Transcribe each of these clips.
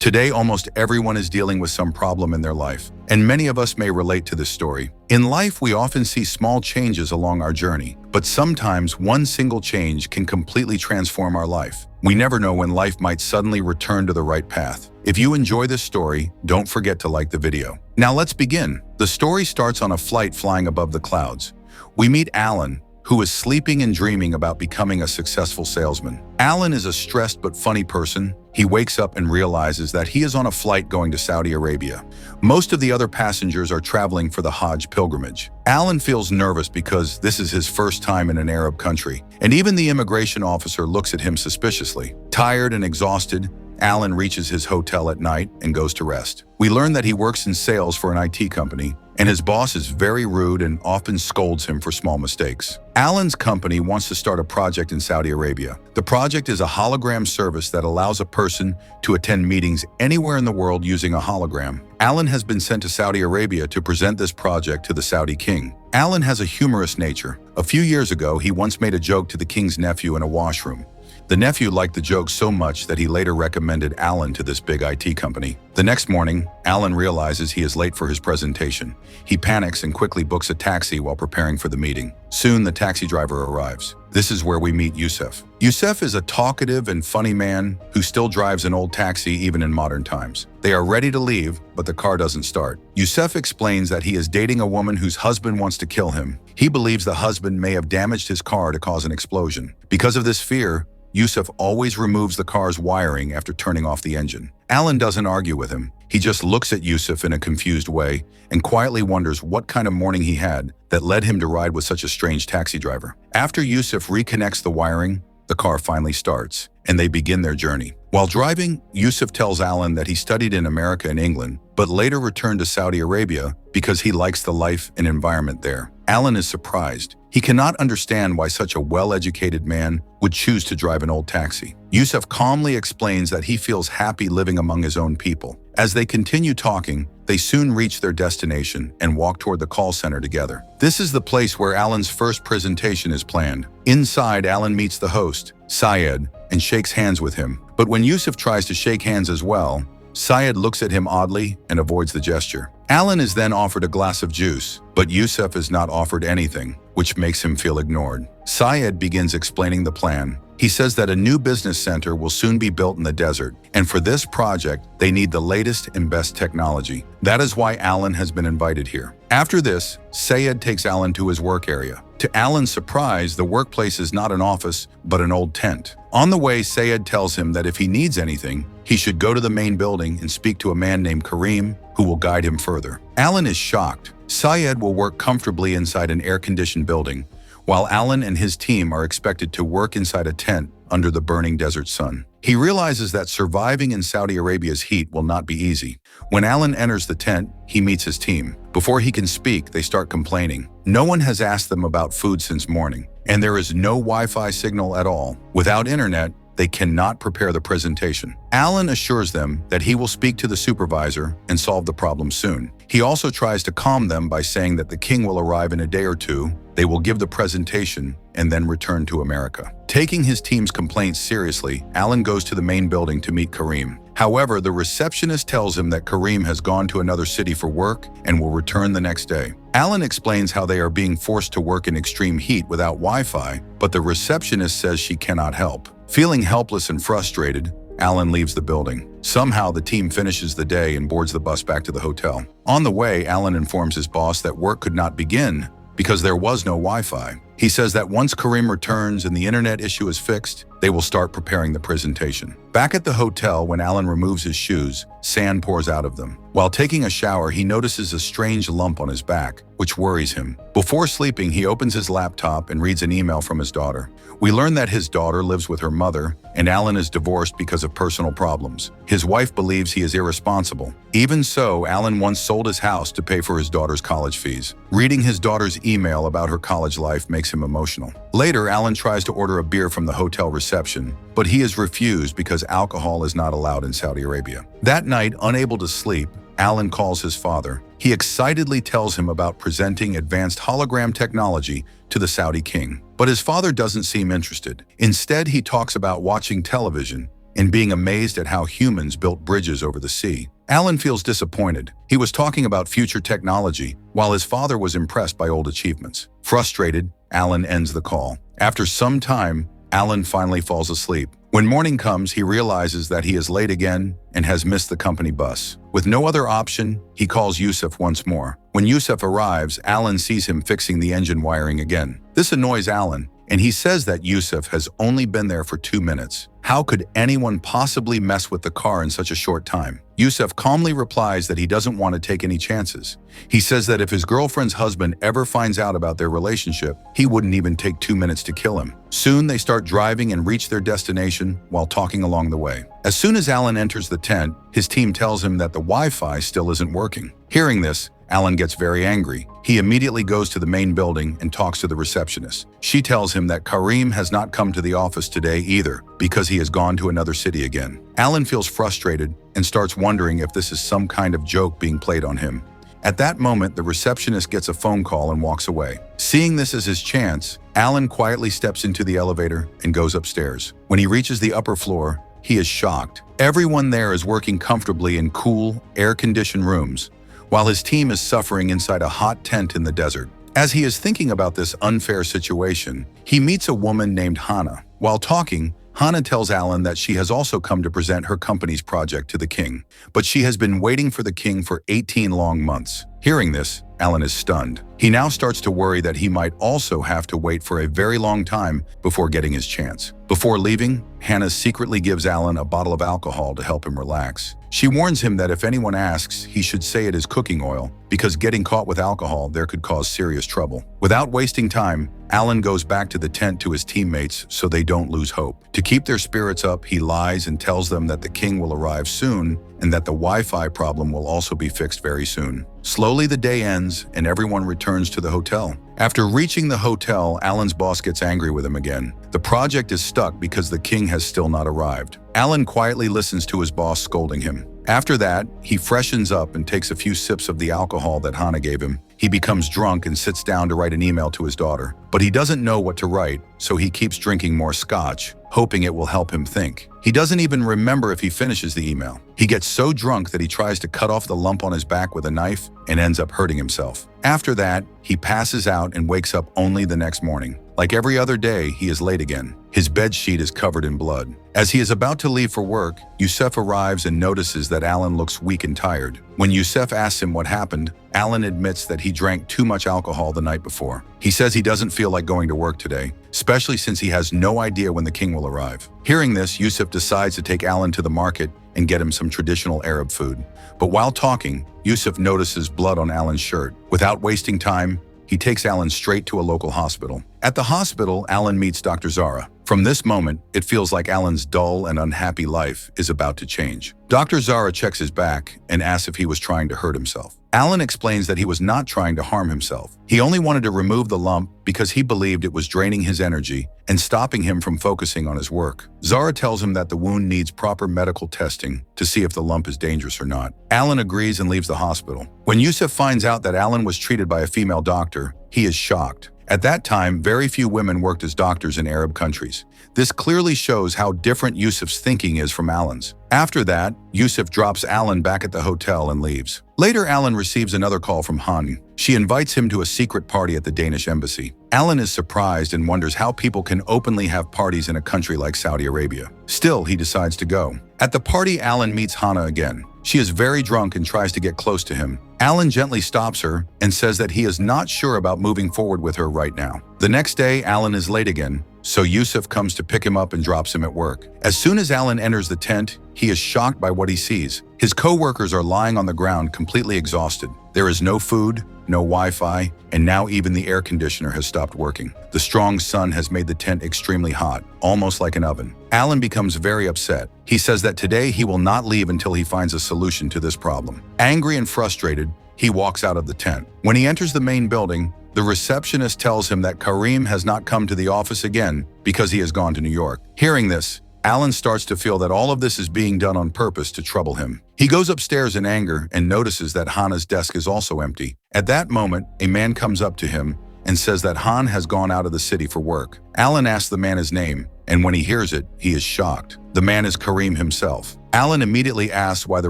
Today, almost everyone is dealing with some problem in their life, and many of us may relate to this story. In life, we often see small changes along our journey, but sometimes one single change can completely transform our life. We never know when life might suddenly return to the right path. If you enjoy this story, don't forget to like the video. Now let's begin. The story starts on a flight flying above the clouds. We meet Alan, who is sleeping and dreaming about becoming a successful salesman. Alan is a stressed but funny person. He wakes up and realizes that he is on a flight going to Saudi Arabia. Most of the other passengers are traveling for the Hajj pilgrimage. Alan feels nervous because this is his first time in an Arab country, and even the immigration officer looks at him suspiciously. Tired and exhausted, Alan reaches his hotel at night and goes to rest. We learn that he works in sales for an IT company, and his boss is very rude and often scolds him for small mistakes. Alan's company wants to start a project in Saudi Arabia. The project is a hologram service that allows a person to attend meetings anywhere in the world using a hologram. Alan has been sent to Saudi Arabia to present this project to the Saudi king. Alan has a humorous nature. A few years ago, he once made a joke to the king's nephew in a washroom. The nephew liked the joke so much that he later recommended Alan to this big IT company. The next morning, Alan realizes he is late for his presentation. He panics and quickly books a taxi while preparing for the meeting. Soon, the taxi driver arrives. This is where we meet Yusuf. Yusuf is a talkative and funny man who still drives an old taxi even in modern times. They are ready to leave, but the car doesn't start. Yusuf explains that he is dating a woman whose husband wants to kill him. He believes the husband may have damaged his car to cause an explosion. Because of this fear, Yusuf always removes the car's wiring after turning off the engine. Alan doesn't argue with him. He just looks at Yusuf in a confused way and quietly wonders what kind of morning he had that led him to ride with such a strange taxi driver. After Yusuf reconnects the wiring, the car finally starts, and they begin their journey. While driving, Yusuf tells Alan that he studied in America and England, but later returned to Saudi Arabia because he likes the life and environment there. Alan is surprised. He cannot understand why such a well-educated man would choose to drive an old taxi. Yusuf calmly explains that he feels happy living among his own people. As they continue talking, they soon reach their destination and walk toward the call center together. This is the place where Alan's first presentation is planned. Inside, Alan meets the host, Syed, and shakes hands with him. But when Yusuf tries to shake hands as well, Syed looks at him oddly and avoids the gesture. Alan is then offered a glass of juice, but Yusuf is not offered anything, which makes him feel ignored. Syed begins explaining the plan. He says that a new business center will soon be built in the desert, and for this project, they need the latest and best technology. That is why Alan has been invited here. After this, Syed takes Alan to his work area. To Alan's surprise, the workplace is not an office, but an old tent. On the way, Syed tells him that if he needs anything, he should go to the main building and speak to a man named Kareem, who will guide him further. Alan is shocked. Syed will work comfortably inside an air-conditioned building, while Alan and his team are expected to work inside a tent under the burning desert sun. He realizes that surviving in Saudi Arabia's heat will not be easy. When Alan enters the tent, he meets his team. Before he can speak, they start complaining. No one has asked them about food since morning, and there is no Wi-Fi signal at all. Without internet, they cannot prepare the presentation. Alan assures them that he will speak to the supervisor and solve the problem soon. He also tries to calm them by saying that the king will arrive in a day or two, they will give the presentation, and then return to America. Taking his team's complaints seriously, Alan goes to the main building to meet Kareem. However, the receptionist tells him that Kareem has gone to another city for work and will return the next day. Alan explains how they are being forced to work in extreme heat without Wi-Fi, but the receptionist says she cannot help. Feeling helpless and frustrated, Alan leaves the building. Somehow, the team finishes the day and boards the bus back to the hotel. On the way, Alan informs his boss that work could not begin because there was no Wi-Fi. He says that once Kareem returns and the internet issue is fixed, they will start preparing the presentation. Back at the hotel, when Alan removes his shoes, sand pours out of them. While taking a shower, he notices a strange lump on his back, which worries him. Before sleeping, he opens his laptop and reads an email from his daughter. We learn that his daughter lives with her mother, and Alan is divorced because of personal problems. His wife believes he is irresponsible. Even so, Alan once sold his house to pay for his daughter's college fees. Reading his daughter's email about her college life makes him emotional. Later, Alan tries to order a beer from the hotel reception, but he is refused because alcohol is not allowed in Saudi Arabia. That night, unable to sleep, Alan calls his father. He excitedly tells him about presenting advanced hologram technology to the Saudi king. But his father doesn't seem interested. Instead, he talks about watching television and being amazed at how humans built bridges over the sea. Alan feels disappointed. He was talking about future technology, while his father was impressed by old achievements. Frustrated, Alan ends the call. After some time, Alan finally falls asleep. When morning comes, he realizes that he is late again and has missed the company bus. With no other option, he calls Yusuf once more. When Yusuf arrives, Alan sees him fixing the engine wiring again. This annoys Alan, and he says that Yusuf has only been there for 2 minutes. How could anyone possibly mess with the car in such a short time? Yusuf calmly replies that he doesn't want to take any chances. He says that if his girlfriend's husband ever finds out about their relationship, he wouldn't even take 2 minutes to kill him. Soon they start driving and reach their destination while talking along the way. As soon as Alan enters the tent, his team tells him that the Wi-Fi still isn't working. Hearing this, Alan gets very angry. He immediately goes to the main building and talks to the receptionist. She tells him that Karim has not come to the office today either because he has gone to another city again. Alan feels frustrated and starts wondering if this is some kind of joke being played on him. At that moment, the receptionist gets a phone call and walks away. Seeing this as his chance, Alan quietly steps into the elevator and goes upstairs. When he reaches the upper floor, he is shocked. Everyone there is working comfortably in cool, air-conditioned rooms, while his team is suffering inside a hot tent in the desert. As he is thinking about this unfair situation, he meets a woman named Hannah. While talking, Hannah tells Alan that she has also come to present her company's project to the king, but she has been waiting for the king for 18 long months. Hearing this, Alan is stunned. He now starts to worry that he might also have to wait for a very long time before getting his chance. Before leaving, Hannah secretly gives Alan a bottle of alcohol to help him relax. She warns him that if anyone asks, he should say it is cooking oil, because getting caught with alcohol there could cause serious trouble. Without wasting time, Alan goes back to the tent to his teammates so they don't lose hope. To keep their spirits up, he lies and tells them that the king will arrive soon and that the Wi-Fi problem will also be fixed very soon. Slowly the day ends and everyone returns to the hotel. After reaching the hotel, Alan's boss gets angry with him again. The project is stuck because the king has still not arrived. Alan quietly listens to his boss scolding him. After that, he freshens up and takes a few sips of the alcohol that Hannah gave him. He becomes drunk and sits down to write an email to his daughter. But he doesn't know what to write, so he keeps drinking more scotch, hoping it will help him think. He doesn't even remember if he finishes the email. He gets so drunk that he tries to cut off the lump on his back with a knife and ends up hurting himself. After that, he passes out and wakes up only the next morning. Like every other day, he is late again. His bed sheet is covered in blood. As he is about to leave for work, Yusuf arrives and notices that Alan looks weak and tired. When Yusuf asks him what happened, Alan admits that he drank too much alcohol the night before. He says he doesn't feel like going to work today, especially since he has no idea when the king will arrive. Hearing this, Yusuf decides to take Alan to the market and get him some traditional Arab food. But while talking, Yusuf notices blood on Alan's shirt. Without wasting time, he takes Alan straight to a local hospital. At the hospital, Alan meets Dr. Zara. From this moment, it feels like Alan's dull and unhappy life is about to change. Dr. Zara checks his back and asks if he was trying to hurt himself. Alan explains that he was not trying to harm himself. He only wanted to remove the lump because he believed it was draining his energy and stopping him from focusing on his work. Zara tells him that the wound needs proper medical testing to see if the lump is dangerous or not. Alan agrees and leaves the hospital. When Yusuf finds out that Alan was treated by a female doctor, he is shocked. At that time, very few women worked as doctors in Arab countries. This clearly shows how different Yusuf's thinking is from Alan's. After that, Yusuf drops Alan back at the hotel and leaves. Later, Alan receives another call from Hannah. She invites him to a secret party at the Danish embassy. Alan is surprised and wonders how people can openly have parties in a country like Saudi Arabia. Still, he decides to go. At the party, Alan meets Hannah again. She is very drunk and tries to get close to him. Alan gently stops her and says that he is not sure about moving forward with her right now. The next day, Alan is late again, so Yusuf comes to pick him up and drops him at work. As soon as Alan enters the tent, he is shocked by what he sees. His co-workers are lying on the ground completely exhausted. There is no food, no Wi-Fi, and now even the air conditioner has stopped working. The strong sun has made the tent extremely hot, almost like an oven. Alan becomes very upset. He says that today he will not leave until he finds a solution to this problem. Angry and frustrated, he walks out of the tent. When he enters the main building, the receptionist tells him that Karim has not come to the office again because he has gone to New York. Hearing this, Alan starts to feel that all of this is being done on purpose to trouble him. He goes upstairs in anger and notices that Hannah's desk is also empty. At that moment, a man comes up to him and says that Han has gone out of the city for work. Alan asks the man his name, and when he hears it, he is shocked. The man is Karim himself. Alan immediately asks why the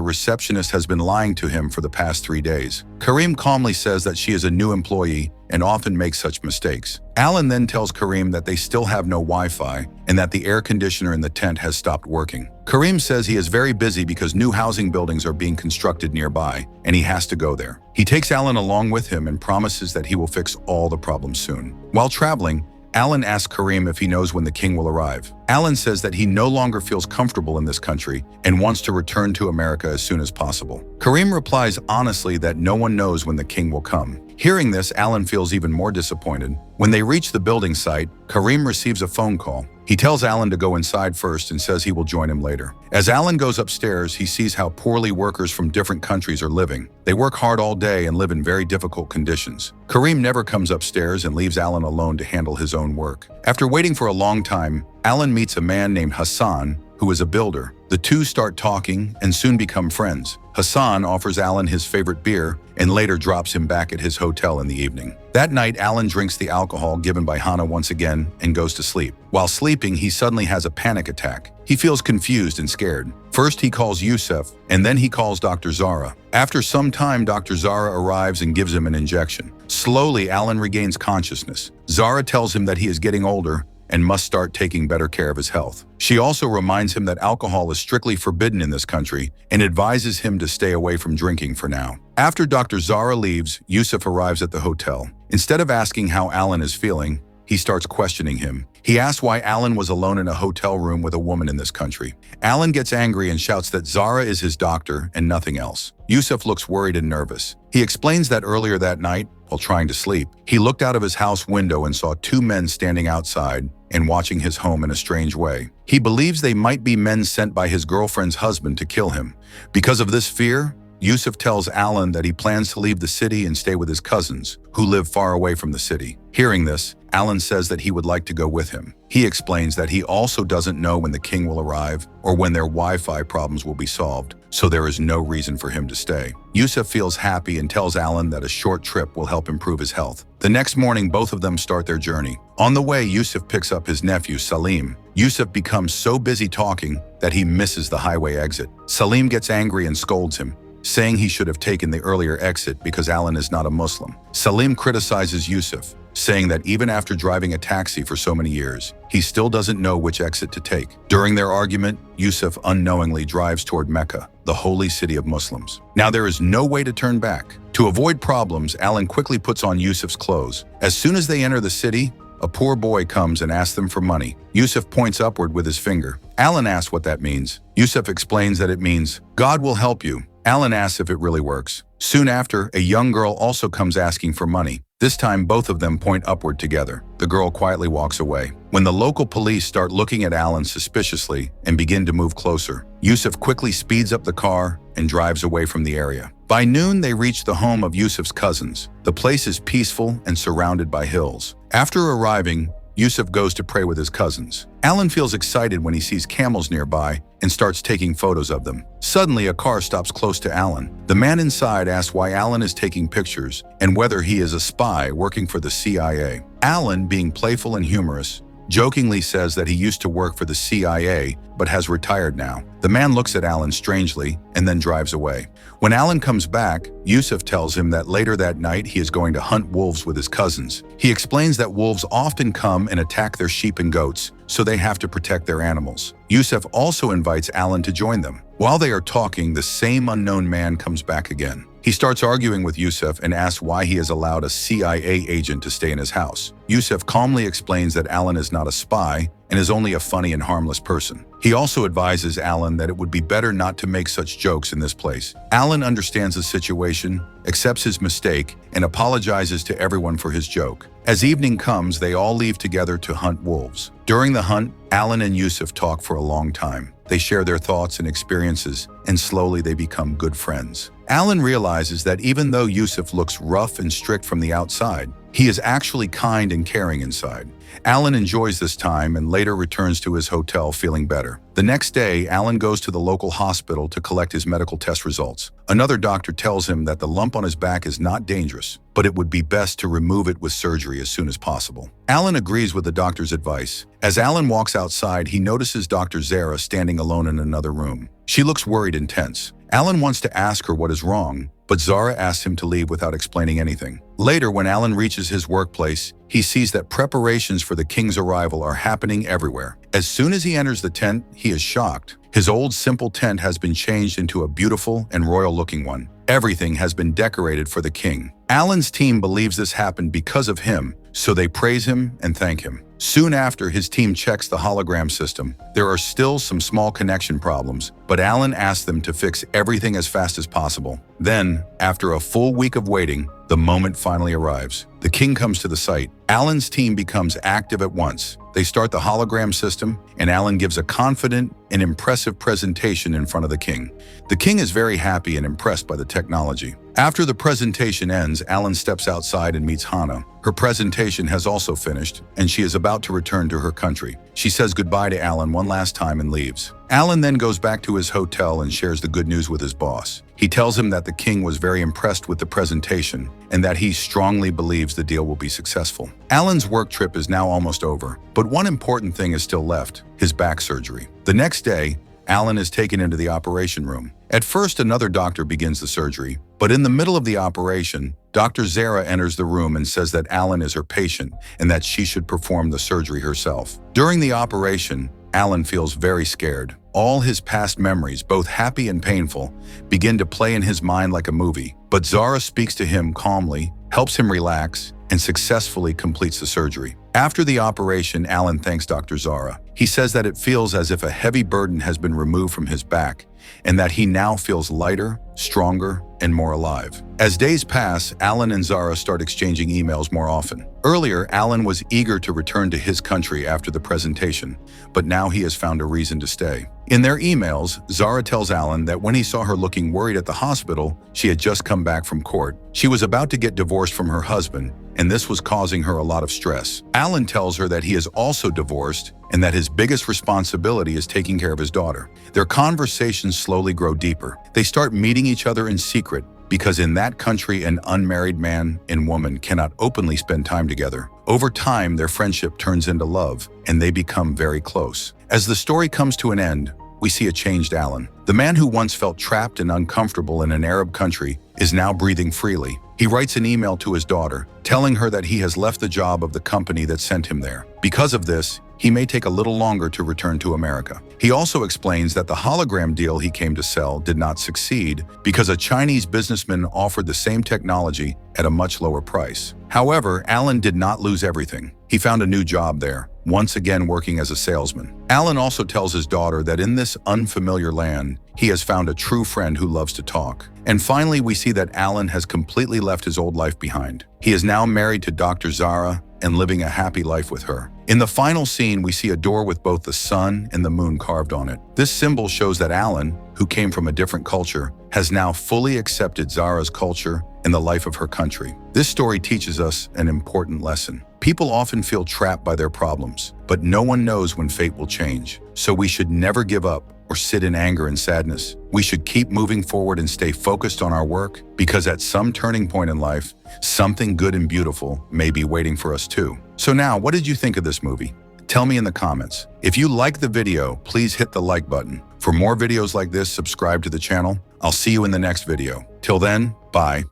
receptionist has been lying to him for the past 3 days. Karim calmly says that she is a new employee and often makes such mistakes. Alan then tells Karim that they still have no Wi-Fi and that the air conditioner in the tent has stopped working. Karim says he is very busy because new housing buildings are being constructed nearby and he has to go there. He takes Alan along with him and promises that he will fix all the problems soon. While traveling, Alan asks Karim if he knows when the king will arrive. Alan says that he no longer feels comfortable in this country and wants to return to America as soon as possible. Karim replies honestly that no one knows when the king will come. Hearing this, Alan feels even more disappointed. When they reach the building site, Karim receives a phone call. He tells Alan to go inside first and says he will join him later. As Alan goes upstairs, he sees how poorly workers from different countries are living. They work hard all day and live in very difficult conditions. Karim never comes upstairs and leaves Alan alone to handle his own work. After waiting for a long time, Alan meets a man named Hassan, who is a builder. The two start talking and soon become friends. Hassan offers Alan his favorite beer and later drops him back at his hotel in the evening. That night, Alan drinks the alcohol given by Hannah once again and goes to sleep. While sleeping, he suddenly has a panic attack. He feels confused and scared. First, he calls Yusuf, and then he calls Dr. Zara. After some time, Dr. Zara arrives and gives him an injection. Slowly, Alan regains consciousness. Zara tells him that he is getting older and must start taking better care of his health. She also reminds him that alcohol is strictly forbidden in this country and advises him to stay away from drinking for now. After Dr. Zara leaves, Yusuf arrives at the hotel. Instead of asking how Alan is feeling, he starts questioning him. He asks why Alan was alone in a hotel room with a woman in this country. Alan gets angry and shouts that Zara is his doctor and nothing else. Yusuf looks worried and nervous. He explains that earlier that night, while trying to sleep, he looked out of his house window and saw 2 men standing outside and watching his home in a strange way. He believes they might be men sent by his girlfriend's husband to kill him. Because of this fear, Yusuf tells Alan that he plans to leave the city and stay with his cousins, who live far away from the city. Hearing this, Alan says that he would like to go with him. He explains that he also doesn't know when the king will arrive or when their Wi-Fi problems will be solved, so there is no reason for him to stay. Yusuf feels happy and tells Alan that a short trip will help improve his health. The next morning, both of them start their journey. On the way, Yusuf picks up his nephew, Salim. Yusuf becomes so busy talking that he misses the highway exit. Salim gets angry and scolds him, saying he should have taken the earlier exit because Alan is not a Muslim. Salim criticizes Yusuf, saying that even after driving a taxi for so many years, he still doesn't know which exit to take. During their argument, Yusuf unknowingly drives toward Mecca, the holy city of Muslims. Now there is no way to turn back. To avoid problems, Alan quickly puts on Yusuf's clothes. As soon as they enter the city, a poor boy comes and asks them for money. Yusuf points upward with his finger. Alan asks what that means. Yusuf explains that it means, "God will help you." Alan asks if it really works. Soon after, a young girl also comes asking for money. This time, both of them point upward together. The girl quietly walks away. When the local police start looking at Alan suspiciously and begin to move closer, Yusuf quickly speeds up the car and drives away from the area. By noon, they reach the home of Yusuf's cousins. The place is peaceful and surrounded by hills. After arriving, Yusuf goes to pray with his cousins. Alan feels excited when he sees camels nearby and starts taking photos of them. Suddenly, a car stops close to Alan. The man inside asks why Alan is taking pictures and whether he is a spy working for the CIA. Alan, being playful and humorous, jokingly says that he used to work for the CIA but has retired now. The man looks at Alan strangely and then drives away. When Alan comes back, Yusuf tells him that later that night he is going to hunt wolves with his cousins. He explains that wolves often come and attack their sheep and goats, so they have to protect their animals. Yusuf also invites Alan to join them. While they are talking, the same unknown man comes back again. He starts arguing with Yusuf and asks why he has allowed a CIA agent to stay in his house. Yusuf calmly explains that Alan is not a spy and is only a funny and harmless person. He also advises Alan that it would be better not to make such jokes in this place. Alan understands the situation, accepts his mistake, and apologizes to everyone for his joke. As evening comes, they all leave together to hunt wolves. During the hunt, Alan and Yusuf talk for a long time. They share their thoughts and experiences, and slowly they become good friends. Alan realizes that even though Yusuf looks rough and strict from the outside, he is actually kind and caring inside. Alan enjoys this time and later returns to his hotel feeling better. The next day, Alan goes to the local hospital to collect his medical test results. Another doctor tells him that the lump on his back is not dangerous, but it would be best to remove it with surgery as soon as possible. Alan agrees with the doctor's advice. As Alan walks outside, he notices Dr. Zara standing alone in another room. She looks worried and tense. Alan wants to ask her what is wrong, but Zara asks him to leave without explaining anything. Later, when Alan reaches his workplace, he sees that preparations for the king's arrival are happening everywhere. As soon as he enters the tent, he is shocked. His old simple tent has been changed into a beautiful and royal-looking one. Everything has been decorated for the king. Alan's team believes this happened because of him, so they praise him and thank him. Soon after, his team checks the hologram system. There are still some small connection problems, but Alan asks them to fix everything as fast as possible. Then, after a full week of waiting, the moment finally arrives. The king comes to the site. Alan's team becomes active at once. They start the hologram system, and Alan gives a confident and impressive presentation in front of the king. The king is very happy and impressed by the technology. After the presentation ends, Alan steps outside and meets Hannah. Her presentation has also finished, and she is about to return to her country. She says goodbye to Alan one last time and leaves. Alan then goes back to his hotel and shares the good news with his boss. He tells him that the king was very impressed with the presentation and that he strongly believes the deal will be successful. Alan's work trip is now almost over, but one important thing is still left: his back surgery. The next day, Alan is taken into the operation room. At first, another doctor begins the surgery, but in the middle of the operation, Dr. Zara enters the room and says that Alan is her patient and that she should perform the surgery herself. During the operation, Alan feels very scared. All his past memories, both happy and painful, begin to play in his mind like a movie. But Zara speaks to him calmly, helps him relax, and successfully completes the surgery. After the operation, Alan thanks Dr. Zara. He says that it feels as if a heavy burden has been removed from his back and that he now feels lighter, stronger, and more alive. As days pass, Alan and Zara start exchanging emails more often. Earlier, Alan was eager to return to his country after the presentation, but now he has found a reason to stay. In their emails, Zara tells Alan that when he saw her looking worried at the hospital, she had just come back from court. She was about to get divorced from her husband, and this was causing her a lot of stress. Alan tells her that he is also divorced and that his biggest responsibility is taking care of his daughter. Their conversations slowly grow deeper. They start meeting each other in secret because in that country, an unmarried man and woman cannot openly spend time together. Over time, their friendship turns into love, and they become very close. As the story comes to an end, we see a changed Alan. The man who once felt trapped and uncomfortable in an Arab country is now breathing freely. He writes an email to his daughter, telling her that he has left the job of the company that sent him there. Because of this, he may take a little longer to return to America. He also explains that the hologram deal he came to sell did not succeed because a Chinese businessman offered the same technology at a much lower price. However, Alan did not lose everything. He found a new job there, once again working as a salesman. Alan also tells his daughter that in this unfamiliar land, he has found a true friend who loves to talk. And finally, we see that Alan has completely left his old life behind. He is now married to Dr. Zara and living a happy life with her. In the final scene, we see a door with both the sun and the moon carved on it. This symbol shows that Alan, who came from a different culture, has now fully accepted Zara's culture and the life of her country. This story teaches us an important lesson. People often feel trapped by their problems, but no one knows when fate will change. So we should never give up or sit in anger and sadness. We should keep moving forward and stay focused on our work, because at some turning point in life, something good and beautiful may be waiting for us too. So now, what did you think of this movie? Tell me in the comments. If you liked the video, please hit the like button. For more videos like this, subscribe to the channel. I'll see you in the next video. Till then, bye.